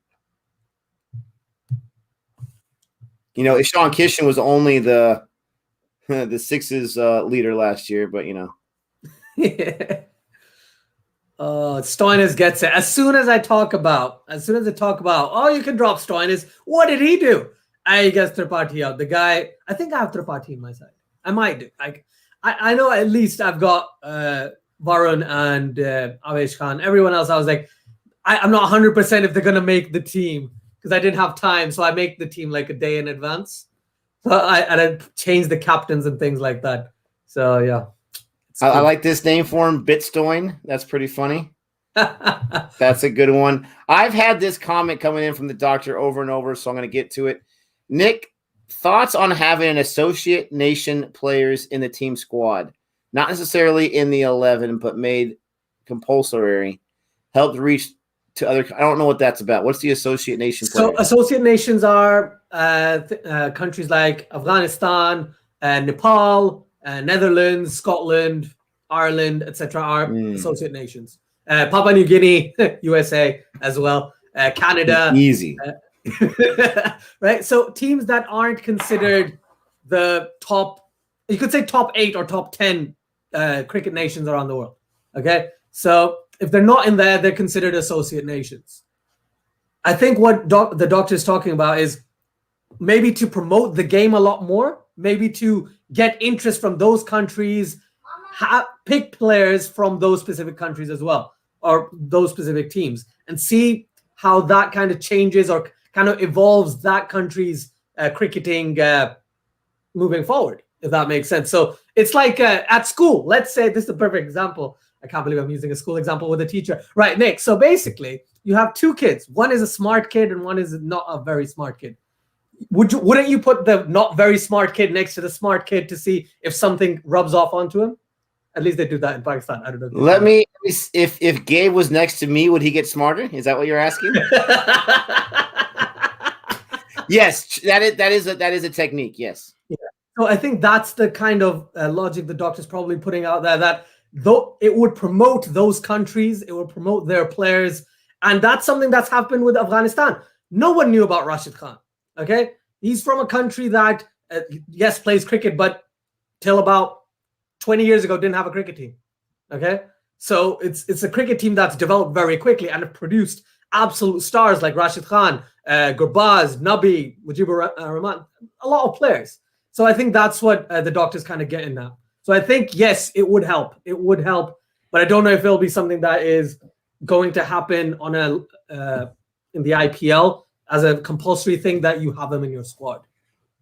You know, Ishan Kishan was only the Sixers leader last year, but you know. Stoinis gets it. As soon as I talk about, oh, you can drop Stoinis. What did he do? I gets Tripathi out. The guy, I think I have Tripathi in my side. I might do. I know at least I've got Varun and Avesh Khan. Everyone else, I was like, I'm not 100% if they're going to make the team because I didn't have time. So I make the team like a day in advance. So I change the captains and things like that. So, yeah. I like this name for him, Bitstoin. That's pretty funny. That's a good one. I've had this comment coming in from the doctor over and over, so I'm going to get to it. Nick, thoughts on having an associate nation players in the team squad? Not necessarily in the 11, but made compulsory. Helped reach to other. I don't know what that's about. What's the associate nation players? So associate nations are countries like Afghanistan, Nepal, Netherlands, Scotland, Ireland, etc. are associate nations. Papua New Guinea, USA as well. Canada. Easy. Right? So teams that aren't considered the top, you could say top 8 or top 10 cricket nations around the world. Okay? So if they're not in there, they're considered associate nations. I think what the doctor is talking about is maybe to promote the game a lot more, maybe to get interest from those countries, pick players from those specific countries as well, or those specific teams, and see how that kind of changes or kind of evolves that country's cricketing moving forward, if that makes sense. So it's like at school, let's say this is a perfect example. I can't believe I'm using a school example with a teacher. Right, Nick. So basically, you have 2 kids. One is a smart kid and one is not a very smart kid. Wouldn't you put the not very smart kid next to the smart kid to see if something rubs off onto him? At least they do that in Pakistan. I don't know. Let me. If Gabe was next to me, would he get smarter? Is that what you're asking? Yes, that is a technique. Yes. Yeah. So I think that's the kind of logic the doctor's probably putting out there, that though it would promote those countries, it would promote their players, and that's something that's happened with Afghanistan. No one knew about Rashid Khan. Okay, he's from a country that yes plays cricket, but till about 20 years ago didn't have a cricket team. Okay, so it's a cricket team that's developed very quickly and have produced absolute stars like Rashid Khan, Gurbaz, Nabi, Mujibur Rahman, a lot of players. So I think that's what the doctor's kind of getting at. So I think, yes, it would help. It would help, but I don't know if it'll be something that is going to happen on in the IPL as a compulsory thing that you have them in your squad.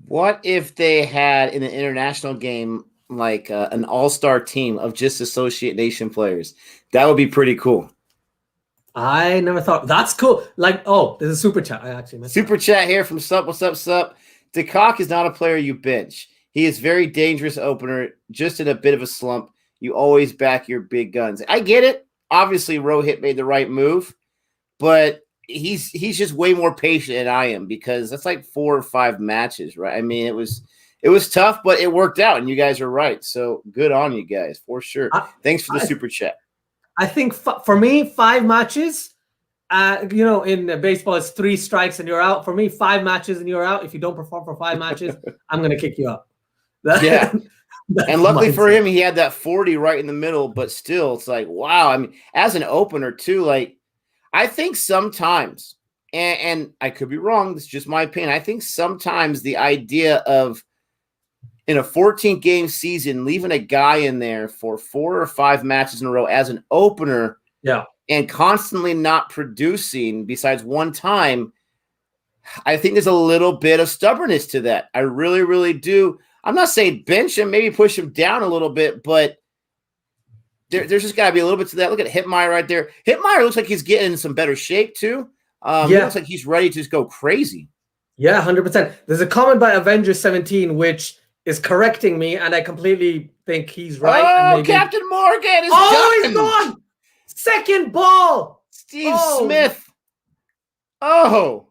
What if they had in an international game like an all-star team of just associate nation players? That would be pretty cool. I never thought. That's cool. Like, oh, there's a super chat. I actually missed super chat here from Sup. What's up, Sup? DeCock is not a player you bench. He is very dangerous opener, just in a bit of a slump. You always back your big guns. I get it. Obviously, Rohit made the right move, but he's just way more patient than I am, because that's like 4 or 5 matches, right? I mean, it was tough, but it worked out, and you guys are right. So good on you guys, for sure. Thanks for the super chat. I think for me, 5 matches, in baseball, it's 3 strikes and you're out. For me, 5 matches and you're out. If you don't perform for 5 matches, I'm going to kick you out. Yeah. And luckily for him, he had that 40 right in the middle, but still, it's like, wow. I mean, as an opener too, like, I think sometimes, and I could be wrong, this is just my opinion, I think sometimes the idea of in a 14-game season, leaving a guy in there for 4 or 5 matches in a row as an opener, yeah, and constantly not producing besides one time, I think there's a little bit of stubbornness to that. I really, really do. I'm not saying bench him, maybe push him down a little bit, but there's just got to be a little bit to that. Look at Hitmeyer right there. Hitmeyer looks like he's getting in some better shape too. He looks like he's ready to just go crazy. Yeah, 100%. There's a comment by Avenger17 which is correcting me, and I completely think he's right. Oh, and maybe... Captain Morgan is done. He's gone. Second ball. Steve Smith. Oh,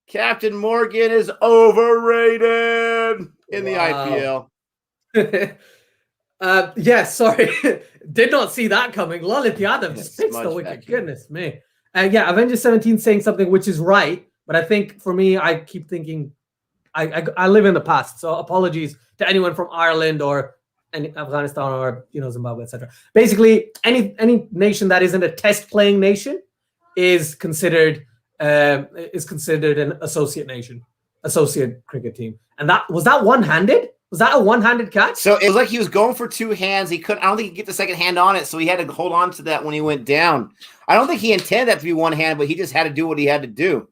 Captain Morgan is overrated in the IPL. Yeah, sorry. Did not see that coming. Lalit Yadav just picks the wicket. Goodness me. Yeah, Avenger17 saying something which is right, but I think for me, I keep thinking I live in the past. So apologies to anyone from Ireland or Afghanistan or Zimbabwe, etc. Basically, any nation that isn't a test playing nation is considered an associate nation, associate cricket team. And that was one-handed? Was that a one-handed catch? So it was like he was going for two hands. He couldn't. I don't think he could get the second hand on it, so he had to hold on to that when he went down. I don't think he intended that to be one-handed, but he just had to do what he had to do.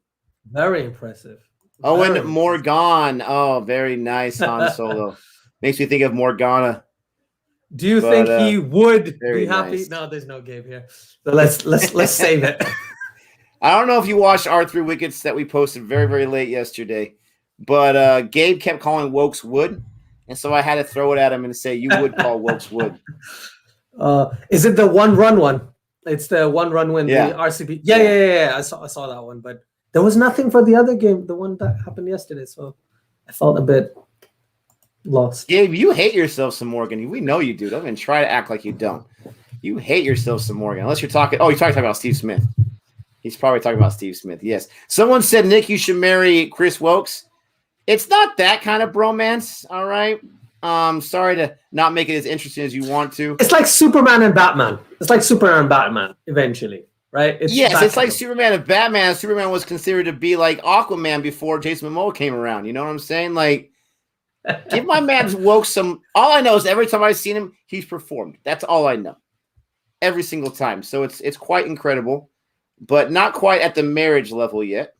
Very impressive. Owen Morgan. Oh, very nice, Han Solo. Makes me think of Morgana. Do you think he would be happy? Nice. No, there's no Gabe here. So let's save it. I don't know if you watched our 3 wickets that we posted very, very late yesterday, but Gabe kept calling Woakes Wood, and so I had to throw it at him and say, you would call Woakes Wood. Is it the 1-run one? It's the 1-run win, yeah. The RCB. Yeah. I saw that one, but there was nothing for the other game, the one that happened yesterday, so I felt a bit lost. Gabe, you hate yourself some Morgan. We know you do. Don't even try to act like you don't. You hate yourself some Morgan. Unless you're talking – you're talking about Steve Smith. He's probably talking about Steve Smith, yes. Someone said, Nick, you should marry Chris Woakes. It's not that kind of bromance, all right? Sorry to not make it as interesting as you want to. It's like Superman and Batman. It's like Superman and Batman eventually, right? It's like Superman and Batman. Superman was considered to be like Aquaman before Jason Momoa came around. You know what I'm saying? Like, give my man Woakes some. All I know is every time I've seen him, he's performed. That's all I know. Every single time. So it's quite incredible, but not quite at the marriage level yet.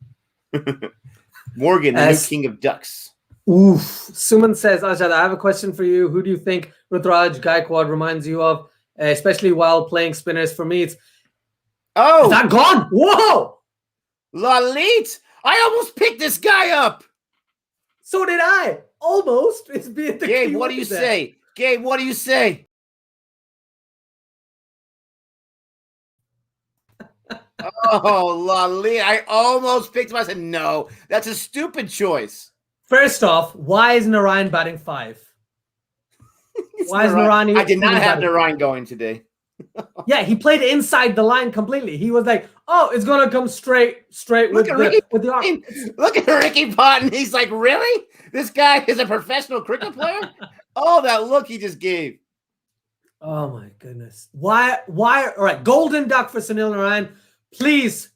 Morgan, the new king of ducks. Oof. Suman says, Ajad, I have a question for you. Who do you think Rutraj Gaikwad reminds you of, especially while playing spinners? For me, it's... Oh! Is that gone? Whoa! Lalit! I almost picked this guy up! So did I. Almost. It's being the Gabe, what do you say? Gabe, what do you say? Oh, Lalit. I almost picked him. I said, no, that's a stupid choice. First off, why is Narayan batting 5? Why is Narayan? I did not have Narayan going today. Yeah, he played inside the line completely. He was like, "Oh, it's gonna come straight with the arm." Look at Ricky Ponting. He's like, "Really? This guy is a professional cricket player?" Oh, that look he just gave. Oh my goodness! Why? All right, golden duck for Sunil Narayan. Please,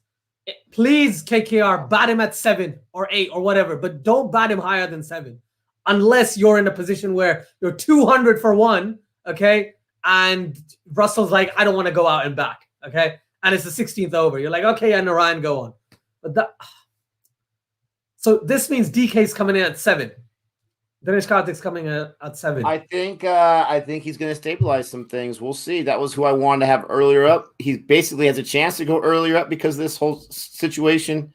KKR, bat him at 7 or 8 or whatever, but don't bat him higher than 7, unless you're in a position where you're 200 for 1, okay? And Russell's like, I don't want to go out and back, okay? And it's the 16th over. You're like, okay, and Narayan, go on. But so this means DK's coming in at 7. Dinesh Karthik's coming in at 7. I think he's going to stabilize some things. We'll see. That was who I wanted to have earlier up. He basically has a chance to go earlier up because of this whole situation.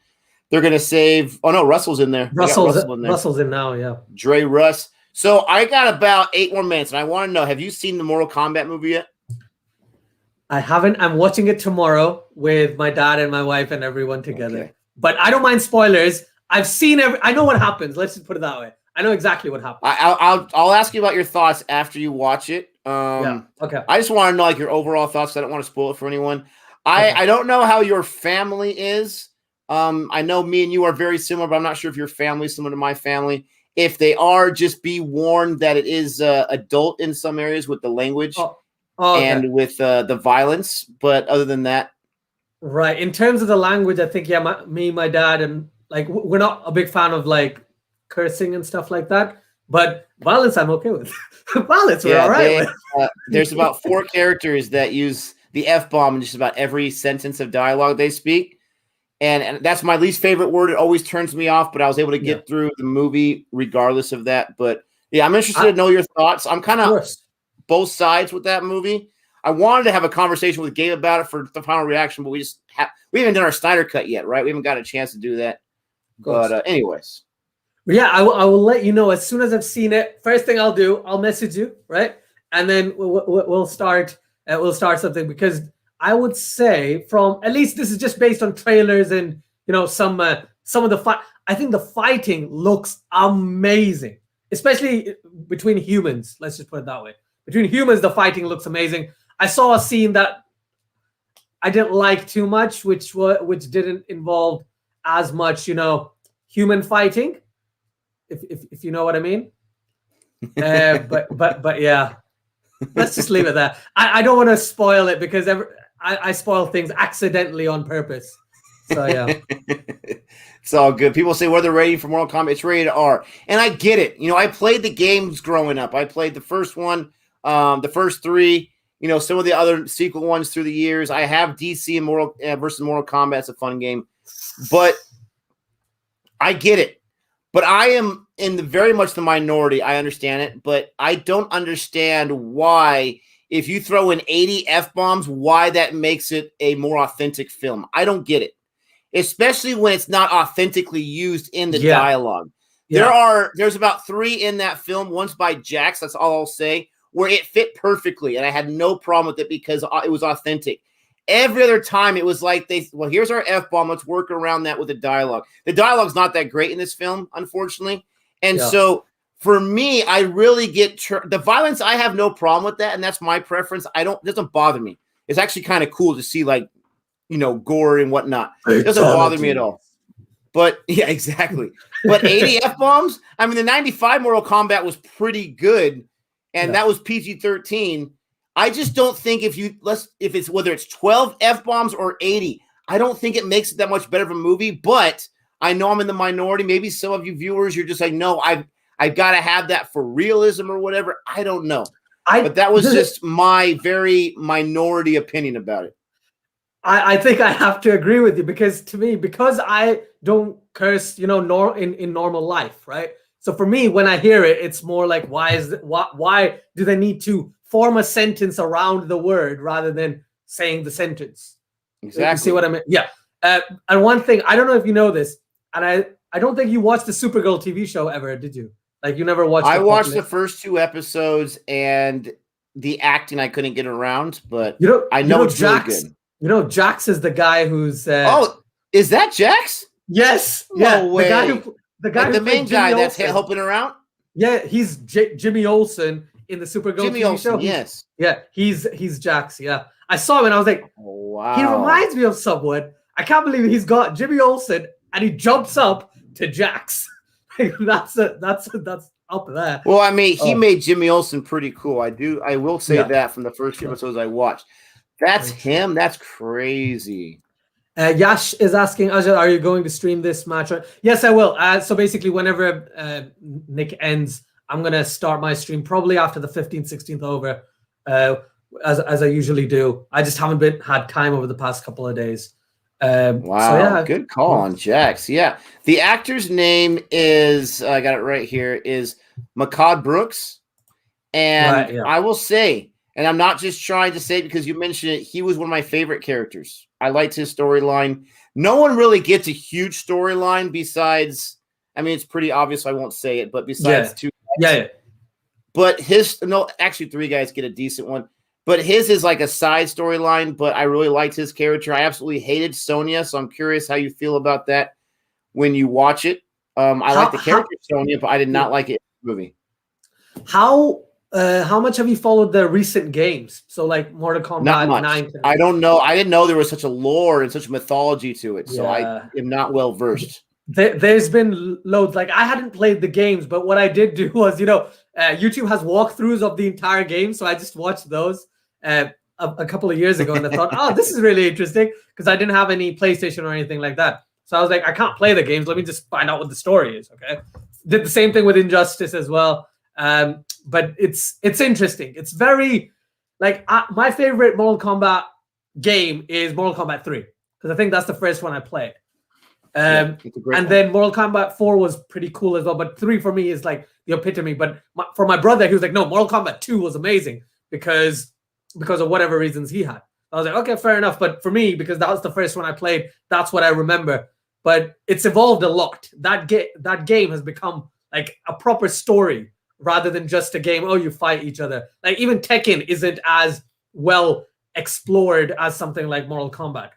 They're going to save. Oh no, Russell's in there. Russell's in now. Yeah. Dre Russ. So I got about 8 more minutes, and I want to know: have you seen the Mortal Kombat movie yet? I haven't. I'm watching it tomorrow with my dad and my wife and everyone together. Okay. But I don't mind spoilers. I've seen I know what happens. Let's just put it that way. I know exactly what happens. I'll ask you about your thoughts after you watch it. Yeah. Okay. I just want to know like your overall thoughts. I don't want to spoil it for anyone. I don't know how your family is. I know me and you are very similar, but I'm not sure if your family is similar to my family. If they are, just be warned that it is adult in some areas with the language and with the violence. But other than that, right. In terms of the language, I think my dad, and like we're not a big fan of like cursing and stuff like that, but violence I'm okay with. Violence we're all right with. There's about 4 characters that use the F-bomb in just about every sentence of dialogue they speak, and that's my least favorite word. It always turns me off, but I was able to get through the movie regardless of that. But yeah, I'm interested to know your thoughts. I'm kind of both sides with that movie. I wanted to have a conversation with Gabe about it for the final reaction, but we haven't done our Snyder cut yet, right? We haven't got a chance to do that. But anyways. Yeah, I will let you know as soon as I've seen it. First thing I'll do, I'll message you, right? And then we'll start something, because I would say, from at least this is just based on trailers and some of the fight. I think the fighting looks amazing, especially between humans. Let's just put it that way. Between humans, the fighting looks amazing. I saw a scene that I didn't like too much, which didn't involve as much, human fighting, if you know what I mean. But yeah, let's just leave it there. I don't want to spoil it, because I spoil things accidentally on purpose. So yeah. It's all good. People say, what are the rating for Mortal Kombat? It's rated R. And I get it. I played the games growing up. I played the first one, the first three, some of the other sequel ones through the years. I have DC and versus Mortal Kombat. It's a fun game. But I get it. But I am in very much the minority. I understand it. But I don't understand why, if you throw in 80 F-bombs, why that makes it a more authentic film. I don't get it. Especially when it's not authentically used in the dialogue. Yeah. There's about 3 in that film. One's by Jax, that's all I'll say, where it fit perfectly, and I had no problem with it because it was authentic. Every other time, it was like here's our F-bomb, let's work around that with the dialogue. The dialogue's not that great in this film, unfortunately. And so, for me, I really get the violence. I have no problem with that, and that's my preference. It doesn't bother me. It's actually kind of cool to see, gore and whatnot. It doesn't bother me at all. But yeah, exactly. But 80 F-bombs? I mean, the 95 Mortal Kombat was pretty good, and that was PG-13. I just don't think if it's whether it's 12 F-bombs or 80, I don't think it makes it that much better of a movie. But I know I'm in the minority. Maybe some of you viewers, you're just like, no, I've got to have that for realism or whatever. I don't know. But that was just my very minority opinion about it. I think I have to agree with you, because to me, because I don't curse, in normal life, right? So for me, when I hear it, it's more like, why do they need to form a sentence around the word rather than saying the sentence? Exactly. You see what I mean? Yeah. And one thing, I don't know if you know this, and I don't think you watched the Supergirl TV show ever, did you? Like, you never watched? I watched the first 2 episodes, and the acting I couldn't get around, but I know it's Jax, really good. Jax is the guy who's. Is that Jax? Yes. No way. The guy, the main guy that's helping her out. Yeah, he's Jimmy Olsen in the Supergirl TV show. Yes. Yeah, he's Jax. Yeah, I saw him and I was like, wow, he reminds me of someone. I can't believe he's got Jimmy Olsen and he jumps up to Jax. that's up there. Well, I mean, he made Jimmy Olsen pretty cool. I will say that from the first few episodes I watched. That's him. That's crazy. Yash is asking, Ajay, are you going to stream this match? Yes, I will. So basically, whenever Nick ends, I'm going to start my stream probably after the 15th, 16th over, as I usually do. I just haven't had time over the past couple of days. Wow, good call on Jax. Yeah, the actor's name is, I got it right here, is Makad Brooks. And I will say, and I'm not just trying to say it because you mentioned it, he was one of my favorite characters. I liked his storyline. No one really gets a huge storyline besides, I mean, it's pretty obvious, so I won't say it, but besides 2 guys. Yeah. But actually 3 guys get a decent one. But his is like a side storyline, but I really liked his character. I absolutely hated Sonya, so I'm curious how you feel about that when you watch it. I like the character Sonya, but I did not like it in the movie. How much have you followed the recent games? So like Mortal Kombat 9. I don't know. I didn't know there was such a lore and such a mythology to it. So I am not well versed. There's been loads. Like, I hadn't played the games, but what I did do was, YouTube has walkthroughs of the entire game. So I just watched those a couple of years ago, and I thought, oh, this is really interesting, because I didn't have any PlayStation or anything like that. So I was like, I can't play the games. Let me just find out what the story is. Okay. Did the same thing with Injustice as well. But it's interesting. It's very my favorite Mortal Kombat game is Mortal Kombat 3, because I think that's the first one I played. And then Mortal Kombat 4 was pretty cool as well. But 3 for me is like the epitome. But for my brother, he was like, no, Mortal Kombat 2 was amazing because of whatever reasons he had. I was like, okay, fair enough. But for me, because that was the first one I played, that's what I remember. but it's evolved a lot. That game has become like a proper story rather than just a game. Oh, you fight each other. Like even Tekken isn't as well explored as something like Mortal Kombat.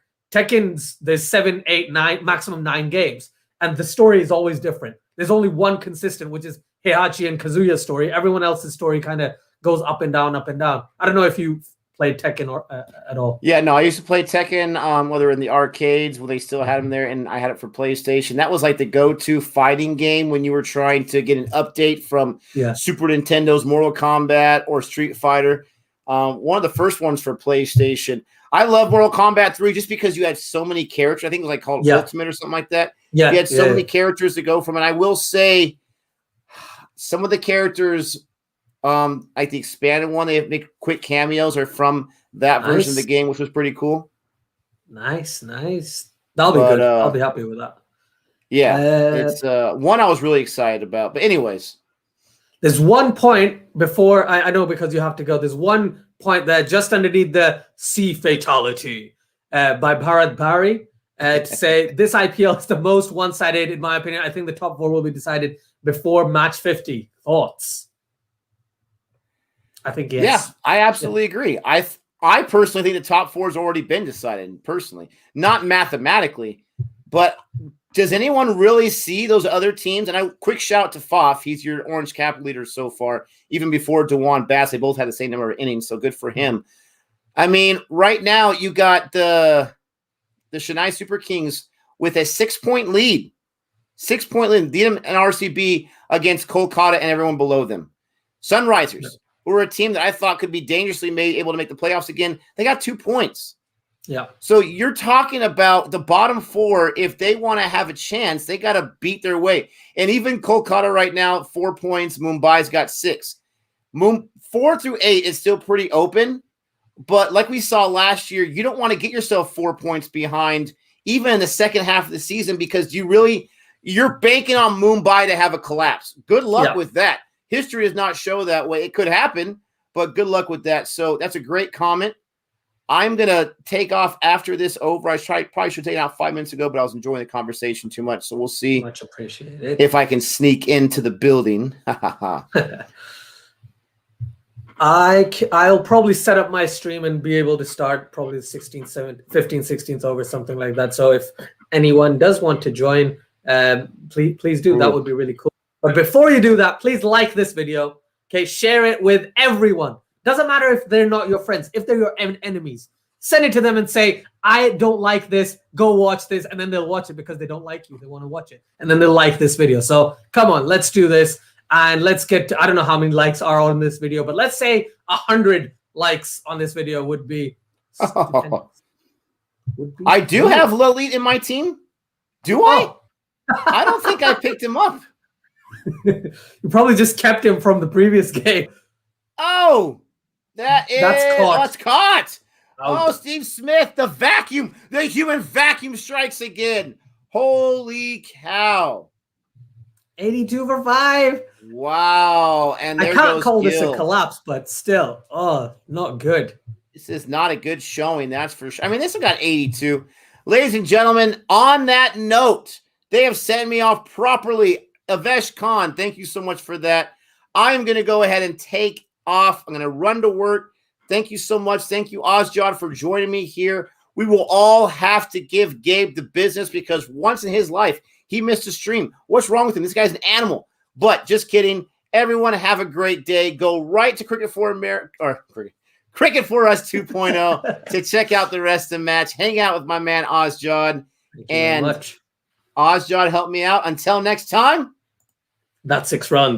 There's 7, 8, 9, maximum 9 games, and the story is always different. There's only one consistent, which is Heihachi and Kazuya's story. Everyone else's story kind of goes up and down, up and down. I don't know if you played Tekken or at all. Yeah, no, I used to play Tekken, whether in the arcades where they still had them there, and I had it for PlayStation. That was like the go-to fighting game when you were trying to get an update from Super Nintendo's Mortal Kombat or Street Fighter. One of the first ones for PlayStation. I love Mortal Kombat 3 just because you had so many characters. I think it was like called Ultimate or something like that. Yeah, you had so many characters to go from. And I will say some of the characters, like the expanded one, they make quick cameos are from that version of the game, which was pretty cool. Nice. That'll be good. I'll be happy with that. Yeah, it's one I was really excited about. But anyways. There's one point before, I know because you have to go, there's one point there just underneath the C fatality by Bharat Bari to say this IPL is the most one-sided, in my opinion. I think the top 4 will be decided before match 50. Thoughts? I think yes. Yeah, I absolutely agree. I personally think the top 4 has already been decided, personally. Not mathematically, but does anyone really see those other teams? And a quick shout out to Faf. He's your orange cap leader so far. Even before Dewan Bass, they both had the same number of innings, so good for him. I mean, right now you got the Chennai Super Kings with a 6-point lead. 6-point lead. Beat them in RCB against Kolkata and everyone below them. Sunrisers, who were a team that I thought could be dangerously able to make the playoffs again, they got 2 points. Yeah. So you're talking about the bottom 4. If they want to have a chance, they got to beat their way. And even Kolkata right now, 4 points. Mumbai's got 6. 4 through 8 is still pretty open. But like we saw last year, you don't want to get yourself 4 points behind, even in the second half of the season, because you're banking on Mumbai to have a collapse. Good luck with that. History does not show that way. It could happen, but good luck with that. So that's a great comment. I'm going to take off after this over. Probably should have taken out 5 minutes ago, but I was enjoying the conversation too much. So we'll see. Much appreciated. If I can sneak into the building. I'll probably set up my stream and be able to start probably the 16th over, something like that. So if anyone does want to join, please do. Ooh. That would be really cool. But before you do that, please like this video. Okay, share it with everyone. Doesn't matter if they're not your friends, if they're your enemies. Send it to them and say, I don't like this, go watch this, and then they'll watch it because they don't like you. They want to watch it, and then they'll like this video. So come on, let's do this, and let's get to, I don't know how many likes are on this video, but let's say 100 likes on this video would be I do have Lalit in my team. Do I? I don't think I picked him up. You probably just kept him from the previous game. Oh, that's caught. Oh, Steve Smith, the human vacuum strikes again. Holy cow. 82 for 5. Wow. And I can't call this a collapse, but still, not good. This is not a good showing, that's for sure. I mean, this one got 82. Ladies and gentlemen, on that note, they have sent me off properly. Avesh Khan, thank you so much for that. I'm going to go ahead and take off. I'm going to run to work. Thank you so much. Thank you, Ozjod, for joining me here. We will all have to give Gabe the business because once in his life, he missed a stream. What's wrong with him? This guy's an animal. But just kidding. Everyone have a great day. Go right to Cricket for America or Cricket for Us 2.0 to check out the rest of the match. Hang out with my man Ozjod. Thank you very much. Ozjod helped me out. Until next time. That's 6 runs.